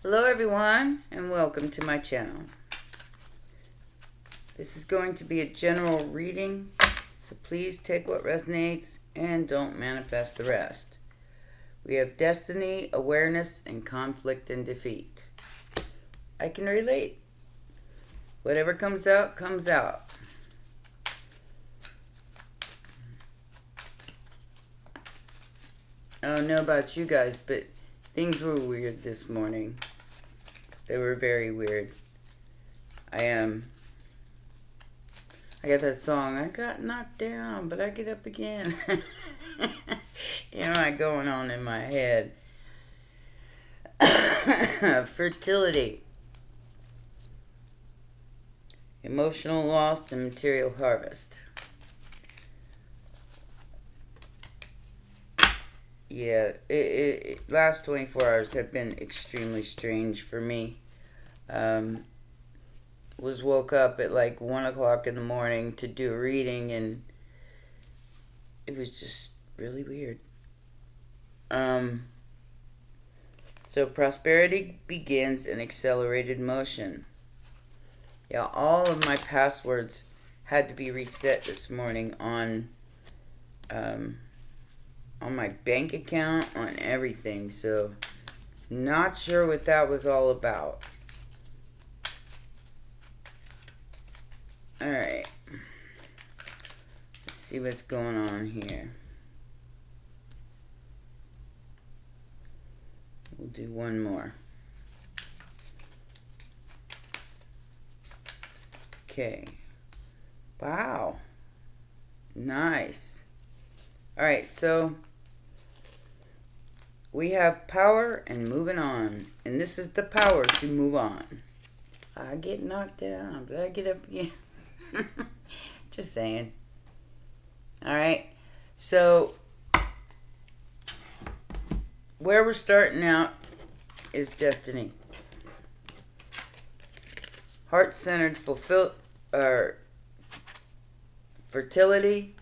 Hello everyone, and welcome to my channel. This is going to be a general reading, so please take what resonates and don't manifest the rest. We have destiny, awareness, and conflict and defeat. I can relate. Whatever comes out, comes out. I don't know about you guys, but things were weird this morning. They were very weird. I got that song, I got knocked down, but I get up again. Going on in my head. Fertility. Emotional loss and material harvest. Yeah, last 24 hours have been extremely strange for me. Was woke up at like 1 o'clock in the morning to do a reading, and it was just really weird. So prosperity begins in accelerated motion. Yeah, all of my passwords had to be reset this morning on my bank account, on everything. So, not sure what that was all about. Alright. Let's see what's going on here. We'll do one more. Okay. Wow. Nice. Alright, so we have power and moving on. And this is the power to move on. I get knocked down, but I get up again. Just saying. Alright, so where we're starting out is destiny. Heart-centered fertility,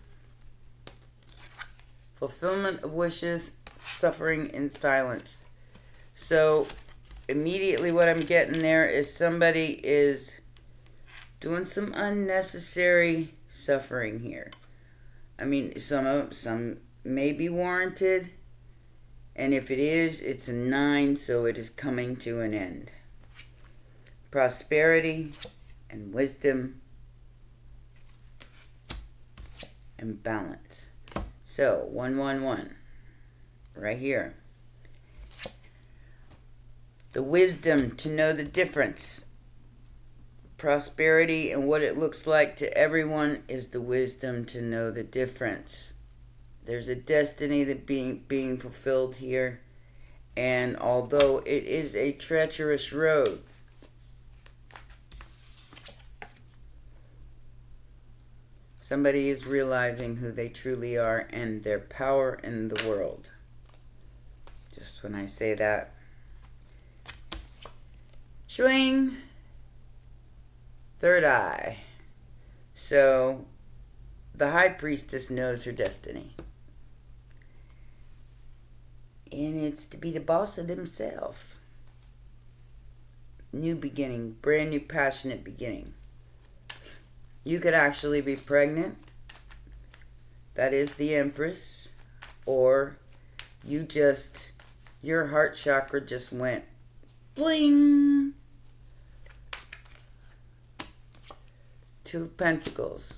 fulfillment of wishes, suffering in silence. So immediately what I'm getting there is somebody is doing some unnecessary suffering here. I mean, some may be warranted, and if it is, it's a 9, so it is coming to an end. Prosperity and wisdom and balance. So 111 right here. The wisdom to know the difference. Prosperity and what it looks like to everyone is the wisdom to know the difference. There's a destiny that being fulfilled here, and although it is a treacherous road, somebody is realizing who they truly are and their power in the world. Just when I say that. Swing. Third eye. So, the high priestess knows her destiny. And it's to be the boss of himself. New beginning. Brand new passionate beginning. You could actually be pregnant. That is the Empress. Or your heart chakra just went bling. 2 of Pentacles.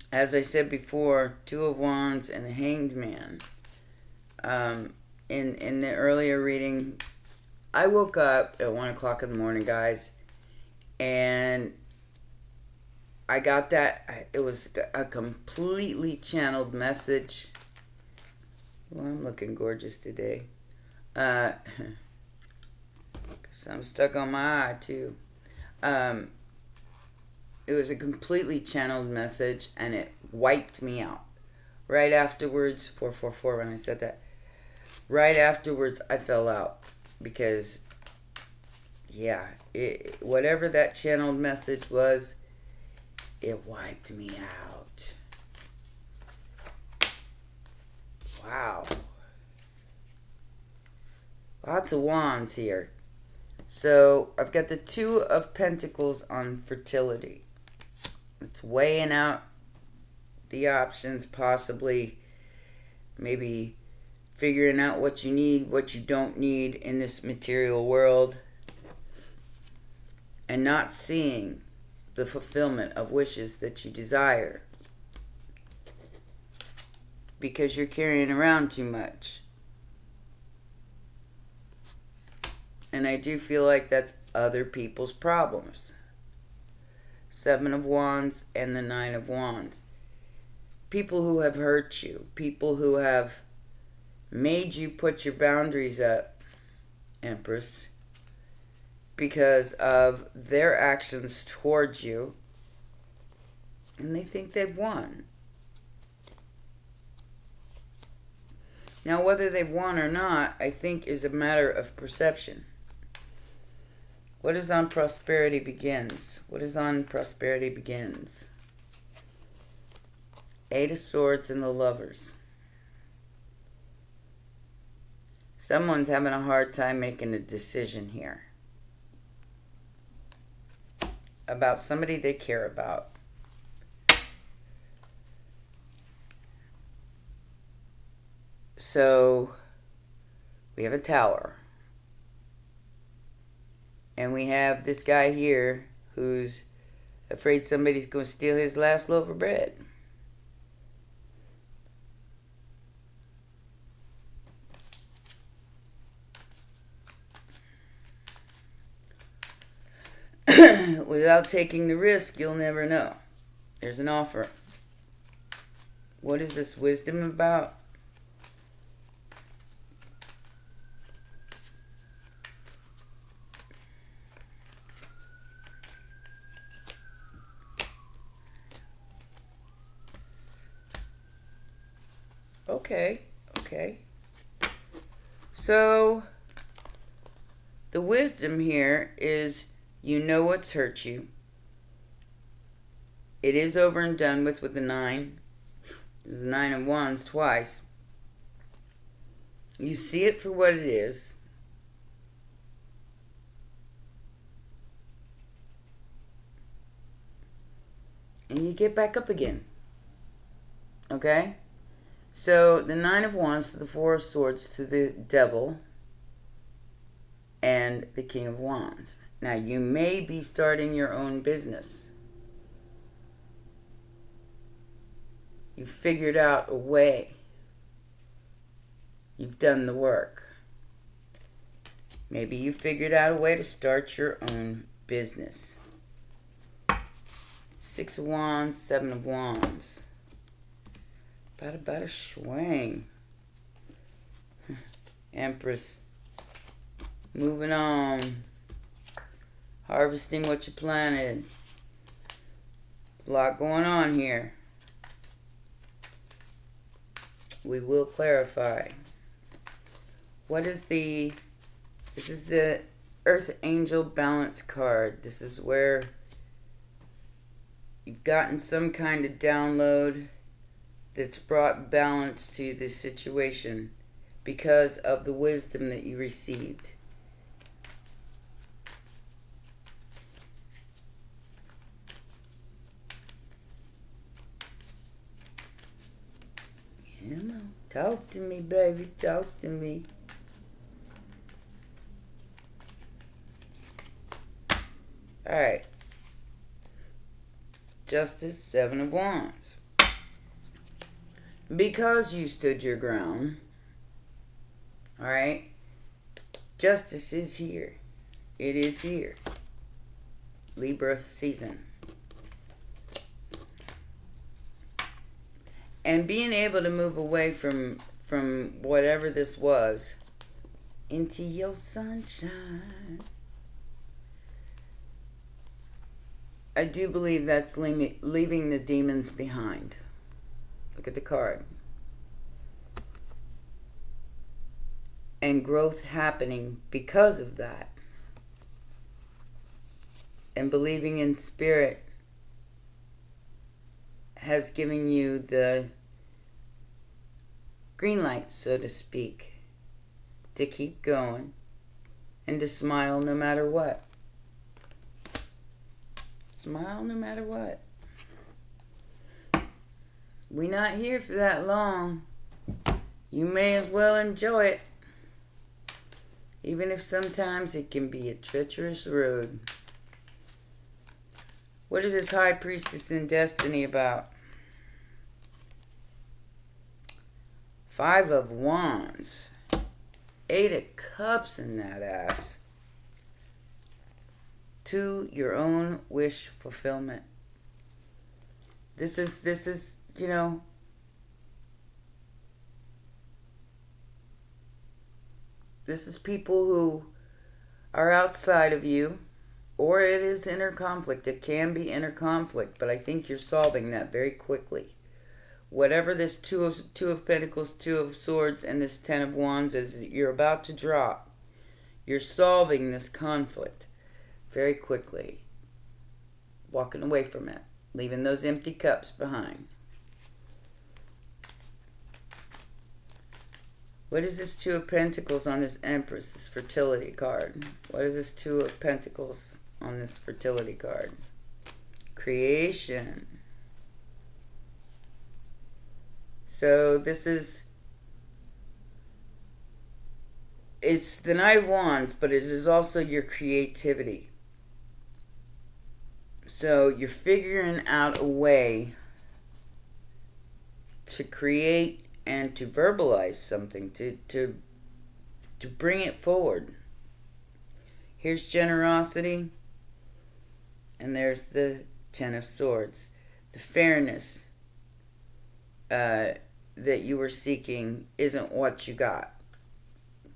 As I said before, 2 of Wands and the Hanged Man. In the earlier reading, I woke up at 1 o'clock in the morning, guys, and I got that. It was a completely channeled message. Well, I'm looking gorgeous today. Because I'm stuck on my eye, too. It was a completely channeled message, and it wiped me out. Right afterwards, 444 when I said that, right afterwards I fell out. Because, yeah, whatever that channeled message was, it wiped me out. Wow. Lots of wands here. So I've got the Two of Pentacles on fertility. It's weighing out the options, possibly maybe figuring out what you need, what you don't need in this material world, and not seeing the fulfillment of wishes that you desire because you're carrying around too much. And I do feel like that's other people's problems. Seven of Wands and the Nine of Wands. People who have hurt you. People who have made you put your boundaries up, Empress, because of their actions towards you. And they think they've won. Now, whether they've won or not, I think is a matter of perception. What is on Prosperity Begins? What is on Prosperity Begins? Eight of Swords and the Lovers. Someone's having a hard time making a decision here about somebody they care about. So, we have a Tower. And we have this guy here who's afraid somebody's going to steal his last loaf of bread. Without taking the risk, you'll never know. There's an offer. What is this wisdom about? Okay. So, the wisdom here is you know what's hurt you. It is over and done with the 9. This is the 9 of Wands twice. You see it for what it is. And you get back up again. Okay? So, the 9 of Wands to the 4 of Swords to the Devil and the King of Wands. Now, you may be starting your own business. You've figured out a way. You've done the work. Maybe you figured out a way to start your own business. 6 of Wands, 7 of Wands. Bada swing. Empress. Moving on. Harvesting what you planted. A lot going on here. We will clarify. What is the... This is the Earth Angel Balance card. This is where you've gotten some kind of download that's brought balance to this situation because of the wisdom that you received. Come on, talk to me, baby, talk to me. Alright. Justice, 7 of Wands. Because you stood your ground, alright, justice is here. It is here. Libra season. And being able to move away from whatever this was into your sunshine. I do believe that's leaving the demons behind. Look at the card. And growth happening because of that. And believing in spirit has given you the green light, so to speak, to keep going and to smile no matter what. Smile no matter what. We're not here for that long. You may as well enjoy it. Even if sometimes it can be a treacherous road. What is this High Priestess in Destiny about? 5 of Wands. 8 of Cups in that ass. To your own wish fulfillment. This is, you know, this is people who are outside of you, or it is inner conflict. It can be inner conflict, but I think you're solving that very quickly. Whatever this two of Pentacles, 2 of Swords, and this 10 of Wands is you're about to drop, you're solving this conflict very quickly. Walking away from it. Leaving those empty cups behind. What is this 2 of Pentacles on this Empress, this fertility card? What is this 2 of Pentacles on this fertility card? Creation. So this is, it's the Knight of Wands, but it is also your creativity. So you're figuring out a way to create and to verbalize something, to bring it forward. Here's generosity, and there's the 10 of Swords. The fairness that you were seeking isn't what you got,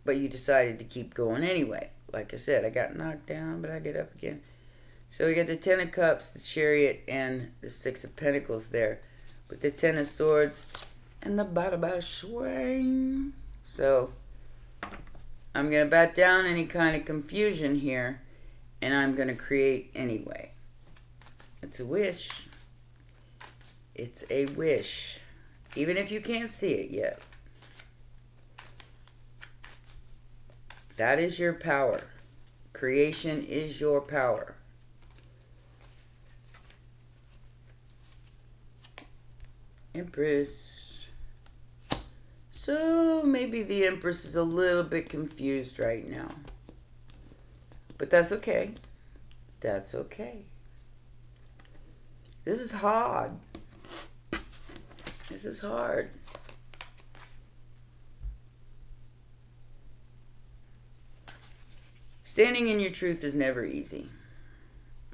but you decided to keep going anyway. Like I said, I got knocked down, but I get up again. So we got the 10 of Cups, the Chariot, and the 6 of Pentacles there. With the 10 of Swords and the bada swing. So I'm going to bat down any kind of confusion here, and I'm going to create anyway. It's a wish. It's a wish. Even if you can't see it yet. That is your power. Creation is your power. Empress. So maybe the Empress is a little bit confused right now. But that's okay. That's okay. This is hard. This is hard. Standing in your truth is never easy.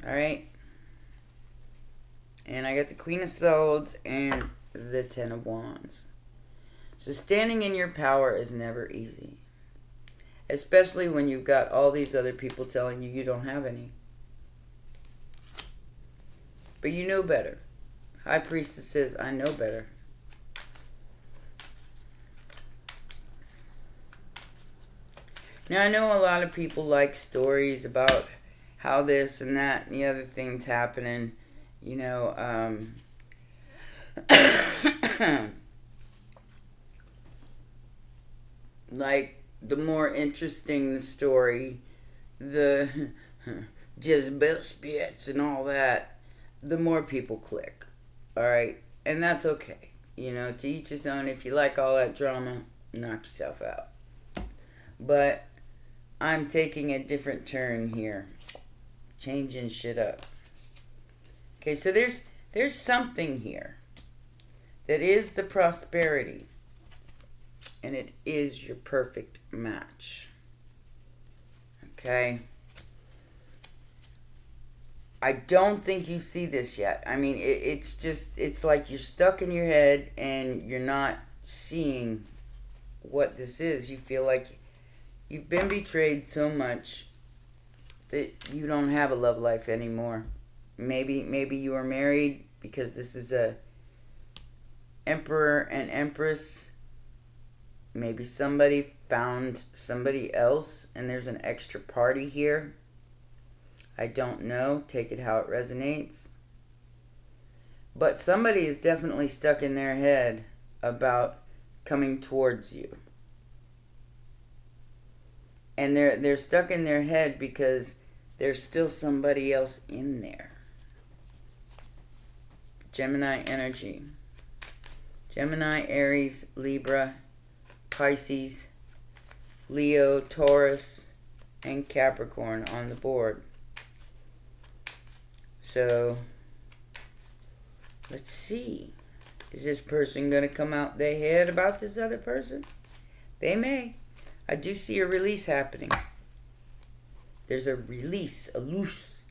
Alright? And I got the Queen of Swords and the 10 of Wands. So standing in your power is never easy. Especially when you've got all these other people telling you you don't have any. But you know better. High Priestess says, I know better. Now I know a lot of people like stories about how this and that and the other things happening. You know, like the more interesting the story, the Jezebel spits and all that, the more people click. Alright? And that's okay. You know, to each his own. If you like all that drama, knock yourself out. But I'm taking a different turn here. Changing shit up. Okay, so there's something here that is the prosperity, and it is your perfect match. Okay? I don't think you see this yet. I mean, it's like you're stuck in your head and you're not seeing what this is. You feel like you've been betrayed so much that you don't have a love life anymore. Maybe you were married, because this is a Emperor and Empress. Maybe somebody found somebody else and there's an extra party here. I don't know. Take it how it resonates. But somebody is definitely stuck in their head about coming towards you. And they're stuck in their head because there's still somebody else in there. Gemini energy. Gemini, Aries, Libra, Pisces, Leo, Taurus, and Capricorn on the board. So, let's see. Is this person going to come out their head about this other person? They may. I do see a release happening. There's a release, a loose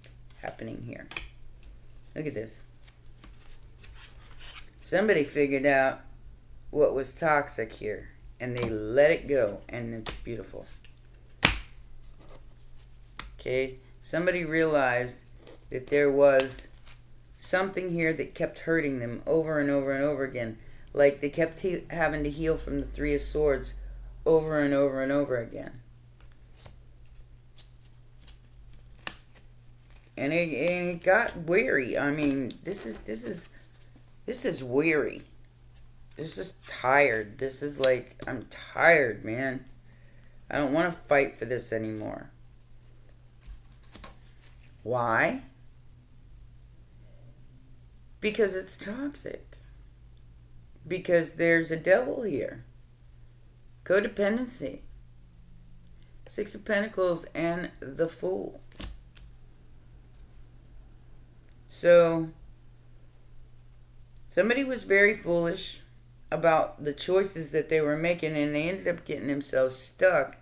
happening here. Look at this. Somebody figured out what was toxic here, and they let it go, and it's beautiful. Okay? Somebody realized that there was something here that kept hurting them over and over and over again. Like they kept having to heal from the Three of Swords over and over and over again. And it got weary. I mean, this is weary. This is tired. This is like, I'm tired, man. I don't want to fight for this anymore. Why? Because it's toxic. Because there's a devil here. Codependency. Six of Pentacles and the Fool. So, somebody was very foolish about the choices that they were making, and they ended up getting themselves stuck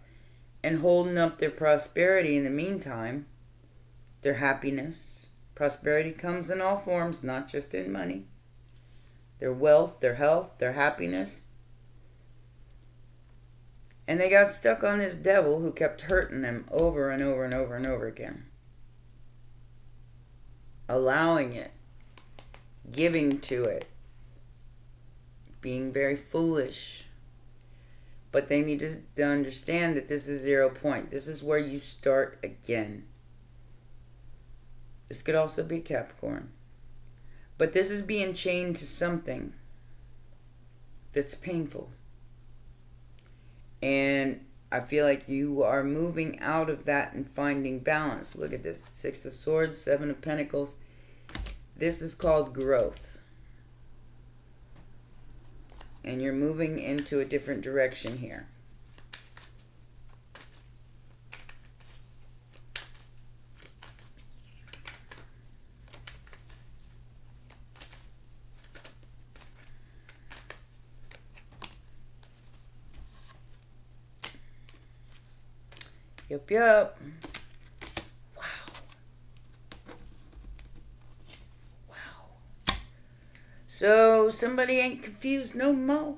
and holding up their prosperity in the meantime. Their happiness. Prosperity comes in all forms, not just in money. Their wealth, their health, their happiness. And they got stuck on this devil who kept hurting them over and over and over and over again. Allowing it. Giving to it. Being very foolish. But they need to understand that this is 0 point. This is where you start again. This could also be Capricorn. But this is being chained to something that's painful. And I feel like you are moving out of that and finding balance. Look at this. Six of Swords, Seven of Pentacles. This is called growth. And you're moving into a different direction here. Yup. Wow. So somebody ain't confused no more.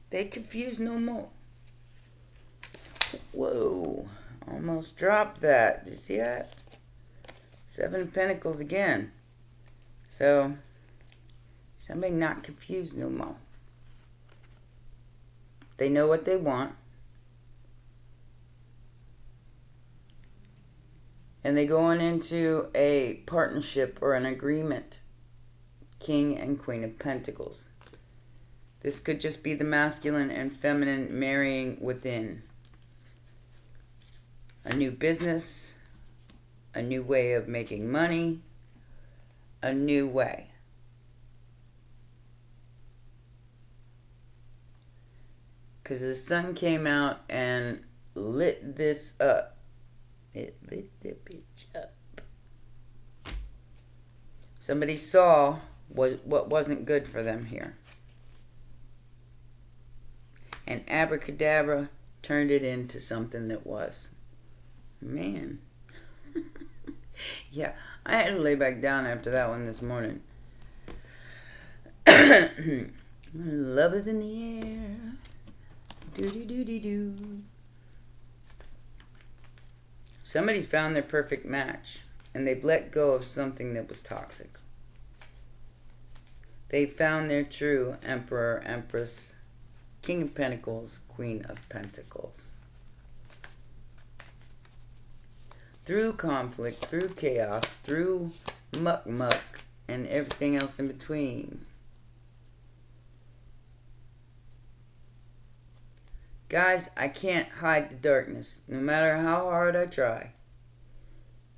They confused no more. Whoa. Almost dropped that. Did you see that? Seven of Pentacles again. So somebody not confused no more. They know what they want. And they go on into a partnership or an agreement. King and Queen of Pentacles. This could just be the masculine and feminine marrying within. A new business. A new way of making money. A new way. Because the sun came out and lit this up. It lit the bitch up. Somebody saw what wasn't good for them here. And abracadabra turned it into something that was. Man. Yeah, I had to lay back down after that one this morning. Love is in the air. Do-do-do-do-do. Somebody's found their perfect match, and they've let go of something that was toxic. They found their true Emperor, Empress, King of Pentacles, Queen of Pentacles. Through conflict, through chaos, through muck, and everything else in between. Guys, I can't hide the darkness, no matter how hard I try.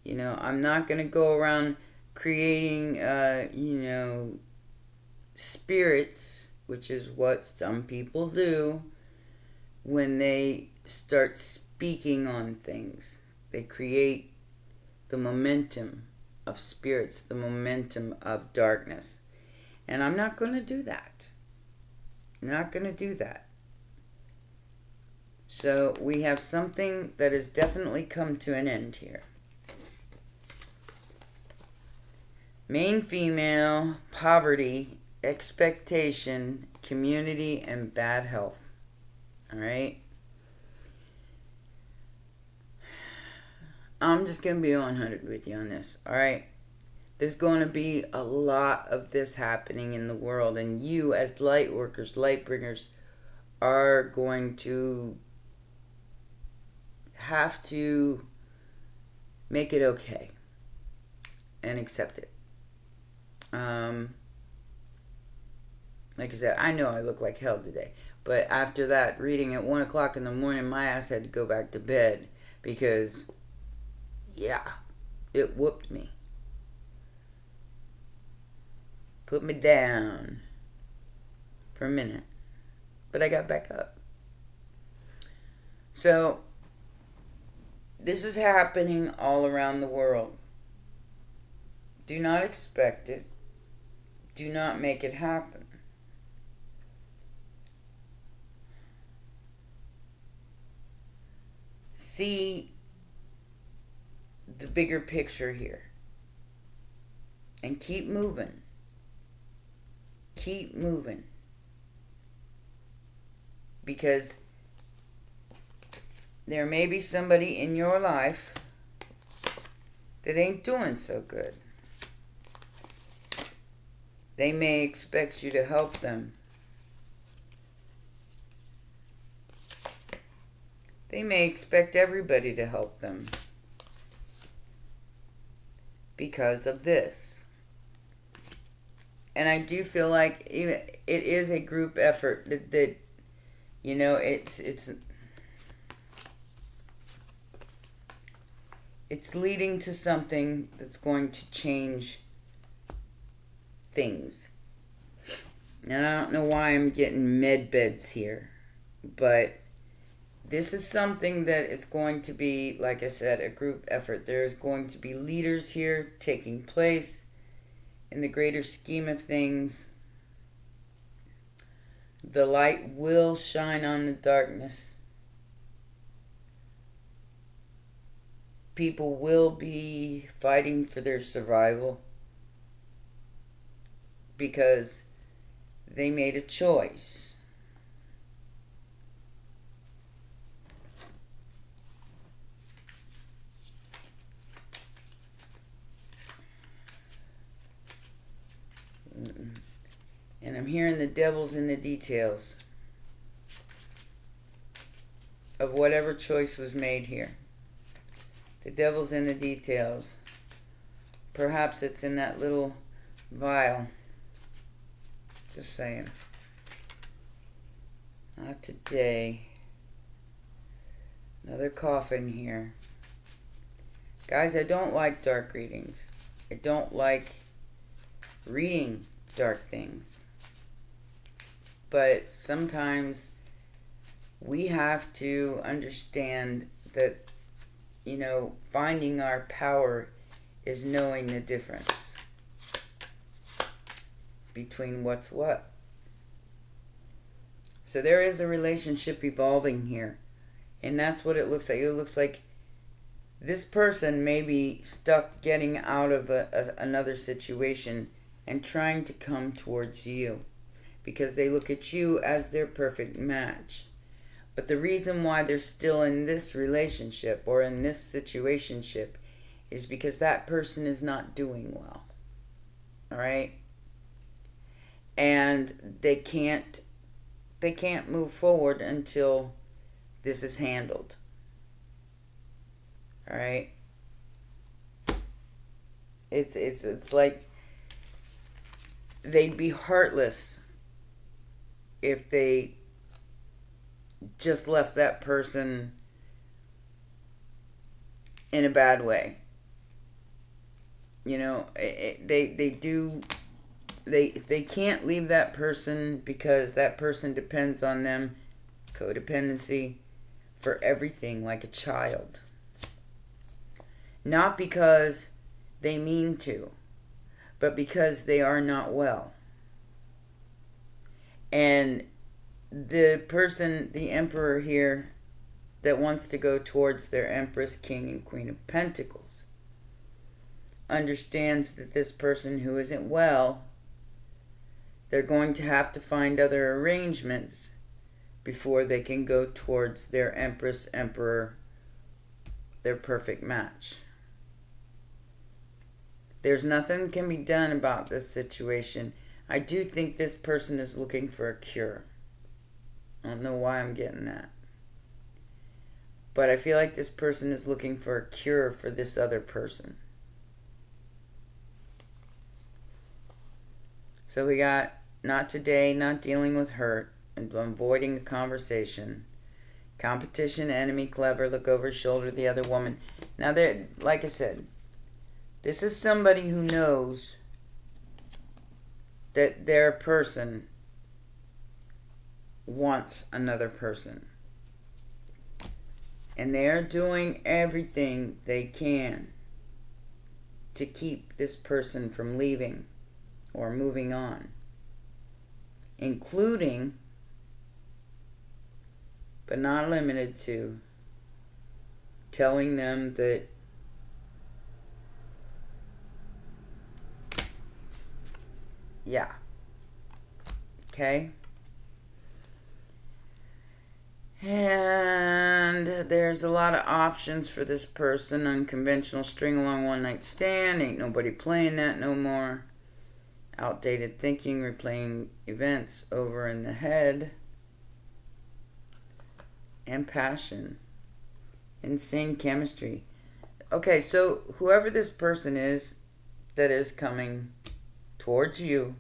You know, I'm not going to go around creating, spirits, which is what some people do when they start speaking on things. They create the momentum of spirits, the momentum of darkness. And I'm not going to do that. I'm not going to do that. So we have something that has definitely come to an end here. Main female, poverty, expectation, community, and bad health. Alright? I'm just going to be 100 with you on this. Alright? There's going to be a lot of this happening in the world. And you, as light workers, light bringers, are going to have to make it okay and accept it. Like I said, I know I look like hell today, but after that reading at 1 o'clock in the morning, my ass had to go back to bed because, yeah, it whooped me. Put me down for a minute, but I got back up. So, this is happening all around the world. Do not expect it. Do not make it happen. See the bigger picture here. And keep moving. Keep moving. Because there may be somebody in your life that ain't doing so good. They may expect you to help them. They may expect everybody to help them because of this. And I do feel like it is a group effort that you know, it's leading to something that's going to change things. And I don't know why I'm getting med beds here, but this is something that is going to be, like I said, a group effort. There's going to be leaders here taking place in the greater scheme of things. The light will shine on the darkness. People will be fighting for their survival because they made a choice. And I'm hearing the devil's in the details of whatever choice was made here. The devil's in the details. Perhaps it's in that little vial. Just saying. Not today. Another coffin here. Guys, I don't like dark readings. I don't like reading dark things. But sometimes we have to understand that, you know, finding our power is knowing the difference between what's what. So there is a relationship evolving here. And that's what it looks like. It looks like this person may be stuck getting out of another situation and trying to come towards you because they look at you as their perfect match. But the reason why they're still in this relationship or in this situationship is because that person is not doing well. All right? And they can't move forward until this is handled. All right? It's like they'd be heartless if they just left that person in a bad way. You know, they can't leave that person because that person depends on them. Codependency for everything, like a child. Not because they mean to, but because they are not well. And the person, the emperor here, that wants to go towards their empress, king, and queen of pentacles, understands that this person who isn't well, they're going to have to find other arrangements before they can go towards their empress, emperor, their perfect match. There's nothing can be done about this situation. I do think this person is looking for a cure. I don't know why I'm getting that. But I feel like this person is looking for a cure for this other person. So we got not today, not dealing with hurt, and avoiding a conversation. Competition, enemy, clever, look over his shoulder, the other woman. Now, like I said, this is somebody who knows that their person wants another person. And they are doing everything they can to keep this person from leaving or moving on. Including, but not limited to, telling them that okay. And there's a lot of options for this person. Unconventional string along one night stand. Ain't nobody playing that no more. Outdated thinking, replaying events over in the head. And passion. Insane chemistry. Okay, so whoever this person is that is coming towards you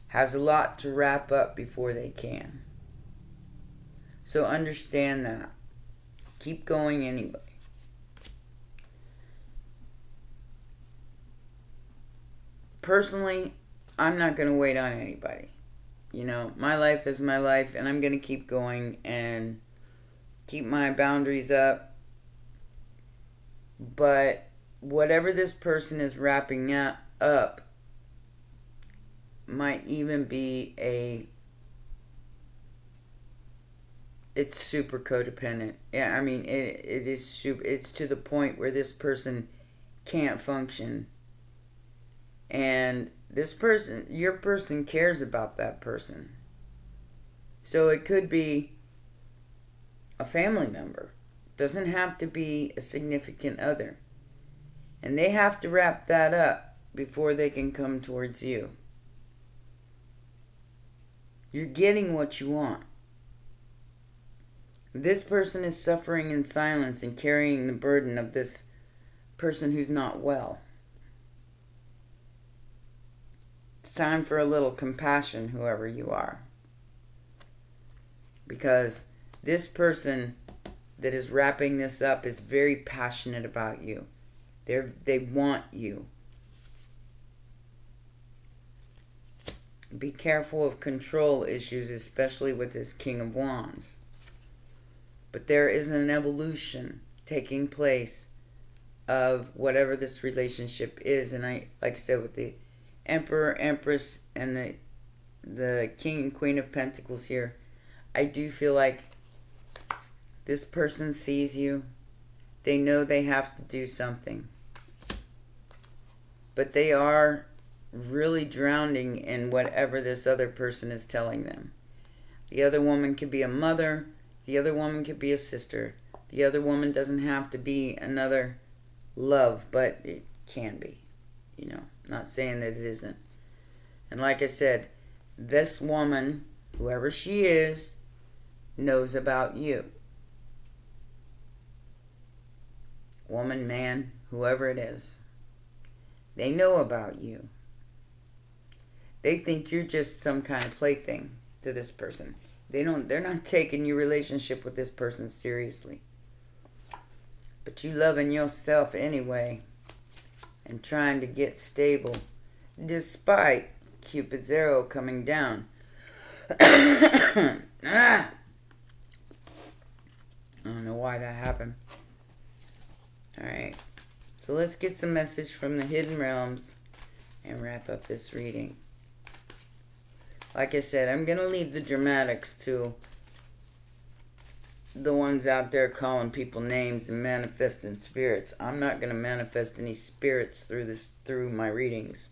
has a lot to wrap up before they can. So understand that. Keep going anyway. Personally, I'm not going to wait on anybody. You know, my life is my life, and I'm going to keep going and keep my boundaries up. But whatever this person is wrapping up might even be it's super codependent. Yeah, I mean, it is super, it's to the point where this person can't function. And this person, your person cares about that person. So it could be a family member. Doesn't have to be a significant other. And they have to wrap that up before they can come towards you. You're getting what you want. This person is suffering in silence and carrying the burden of this person who's not well. It's time for a little compassion, whoever you are. Because this person that is wrapping this up is very passionate about you. They want you. Be careful of control issues, especially with this King of Wands. But there is an evolution taking place of whatever this relationship is. And I, like I said, with the Emperor, Empress, and the King and Queen of Pentacles here, I do feel like this person sees you. They know they have to do something. But they are really drowning in whatever this other person is telling them. The other woman could be a mother. The other woman could be a sister. The other woman doesn't have to be another love, but it can be. You know, not saying that it isn't. And like I said, this woman, whoever she is, knows about you. Woman, man, whoever it is. They know about you. They think you're just some kind of plaything to this person. They're not taking your relationship with this person seriously. But you loving yourself anyway and trying to get stable despite Cupid's arrow coming down. I don't know why that happened. Alright, so let's get some message from the hidden realms and wrap up this reading. Like I said, I'm going to leave the dramatics to the ones out there calling people names and manifesting spirits. I'm not going to manifest any spirits through my readings.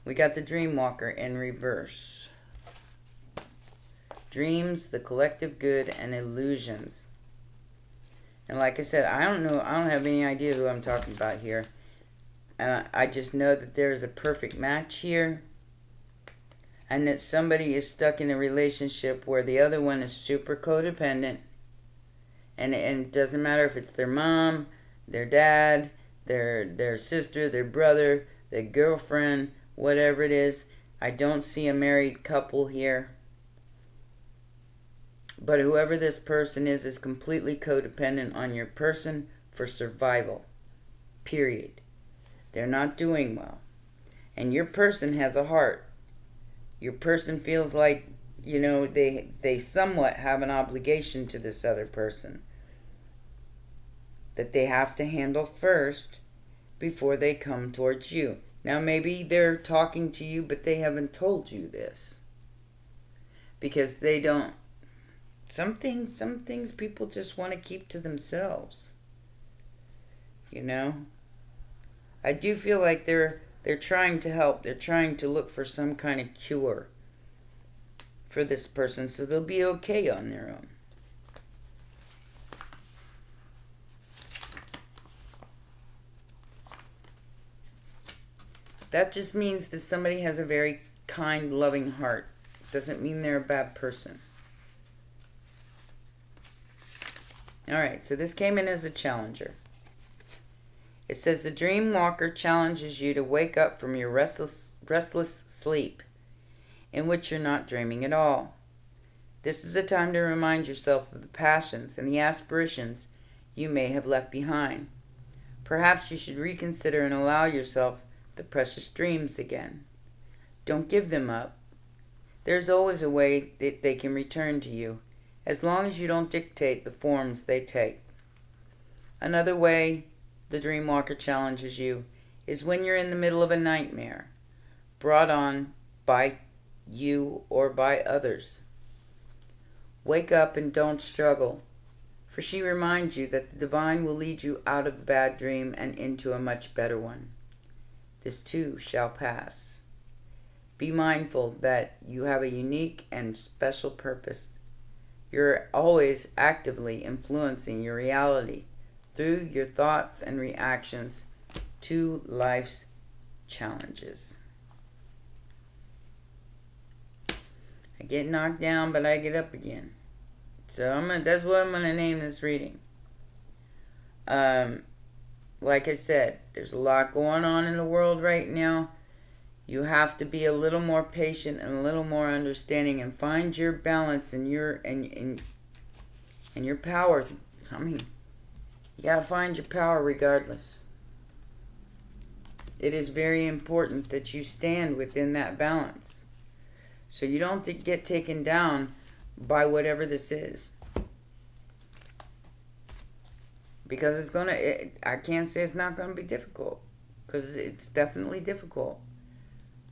We got the Dreamwalker in reverse. Dreams, the collective good, and illusions. And like I said, I don't have any idea who I'm talking about here. And I just know that there is a perfect match here. And that somebody is stuck in a relationship where the other one is super codependent. And it doesn't matter if it's their mom, their dad, their sister, their brother, their girlfriend, whatever it is. I don't see a married couple here. But whoever this person is completely codependent on your person for survival. Period. They're not doing well. And your person has a heart. Your person feels like, they somewhat have an obligation to this other person that they have to handle first before they come towards you. Now, maybe they're talking to you, but they haven't told you this. Because they don't... Some things people just want to keep to themselves. I do feel like they're trying to help. They're trying to look for some kind of cure for this person so they'll be okay on their own. That just means that somebody has a very kind, loving heart. Doesn't mean they're a bad person. Alright, so this came in as a challenger. It says the dream walker challenges you to wake up from your restless sleep in which you're not dreaming at all. This is a time to remind yourself of the passions and the aspirations you may have left behind. Perhaps you should reconsider and allow yourself the precious dreams again. Don't give them up. There's always a way that they can return to you, as long as you don't dictate the forms they take. Another way the Dreamwalker challenges you is when you're in the middle of a nightmare, brought on by you or by others. Wake up and don't struggle, for she reminds you that the divine will lead you out of the bad dream and into a much better one. This too shall pass. Be mindful that you have a unique and special purpose. You're always actively influencing your reality through your thoughts and reactions to life's challenges. I get knocked down, but I get up again. So that's what I'm going to name this reading. Like I said, there's a lot going on in the world right now. You have to be a little more patient and a little more understanding and find your balance and your power. You gotta find your power regardless. It is very important that you stand within that balance, so you don't get taken down by whatever this is. Because I can't say it's not gonna be difficult, because it's definitely difficult.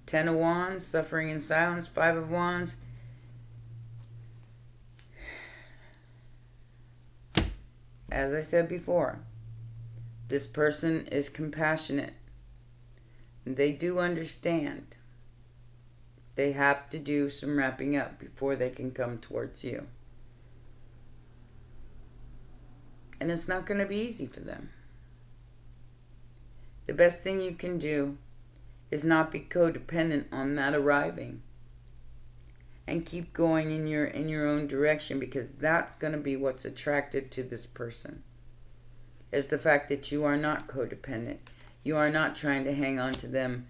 10 of Wands, suffering in silence. 5 of Wands. As I said before, this person is compassionate. They do understand. They have to do some wrapping up before they can come towards you. And it's not going to be easy for them. The best thing you can do is not be codependent on that arriving, and keep going in your own direction, because that's going to be what's attractive to this person, is the fact that you are not codependent. You are not trying to hang on to them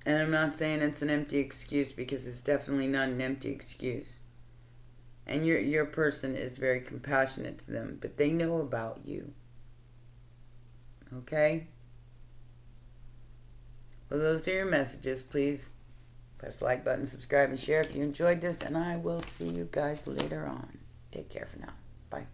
And I'm not saying it's an empty excuse, because it's definitely not an empty excuse. And your person is very compassionate to them, but they know about you. Okay? Well, those are your messages. Please press the like button, subscribe, and share if you enjoyed this, and I will see you guys later on. Take care for now. Bye.